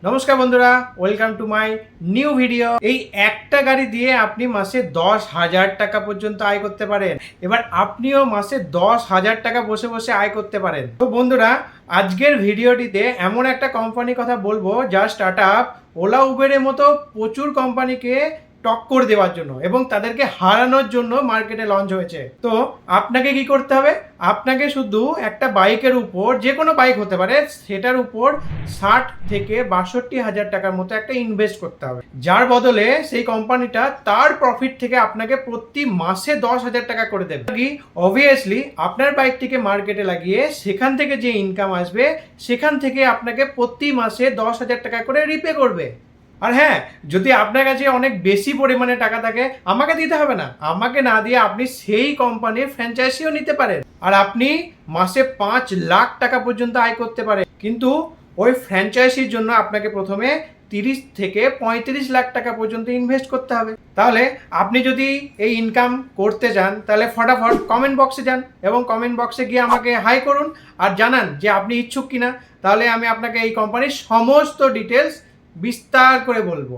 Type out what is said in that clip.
নমস্কার বন্ধুরা, welcome to my new video. এই একটা গাড়ি দিয়ে আপনি মাসে 10,000 টাকা পর্যন্ত আয় করতে পারেন। এবার আপনিও মাসে 10,000 টাকা বসে বসে আয় করতে পারেন। তো বন্ধুরা, আজকের ভিডিওটিতে এমন একটা কোম্পানির কথা বলবো যা স্টার্ট আপ ওলা উবেরের মতো প্রচুর কোম্পানিকে টক্কর দেওয়ার জন্য এবং তাদেরকে হারানোর জন্য মার্কেটে লঞ্চ হয়েছে। তো আপনাকে কি করতে হবে? আপনাকে শুধু একটা বাইকের উপর, যে কোনো বাইক হতে পারে, সেটার উপর 60 থেকে 62,000 টাকার মতো একটা ইনভেস্ট করতে হবে, যার বদলে সেই কোম্পানিটা তার প্রফিট থেকে আপনাকে প্রতি মাসে 10,000 টাকা করে দেবে। কি অবভিয়াসলি আপনার বাইকটিকে মার্কেটে লাগিয়ে সেখান থেকে যে ইনকাম আসবে সেখান থেকে আপনাকে প্রতি মাসে 10,000 টাকা করে রিপে করবে। আর হ্যাঁ, যদি আপনার কাছে অনেক বেশি পরিমাণে টাকা থাকে, আমাকে দিতে হবে না। আমাকে না দিয়ে আপনি সেই কোম্পানির ফ্র্যাঞ্চাইজিও নিতে পারেন আর আপনি মাসে 5 লাখ টাকা পর্যন্ত আয় করতে পারেন। কিন্তু ওই ফ্র্যাঞ্চাইজির জন্য আপনাকে প্রথমে 30 থেকে 35 লাখ টাকা পর্যন্ত ইনভেস্ট করতে হবে। তাহলে আপনি যদি এই ইনকাম করতে চান তাহলে ফটাফট কমেন্ট বক্সে যান এবং কমেন্ট বক্সে গিয়ে আমাকে হাই করুন আর জানান যে আপনি ইচ্ছুক কিনা। তাহলে আমি আপনাকে এই কোম্পানির সমস্ত ডিটেলস বিস্তার করে বলবো।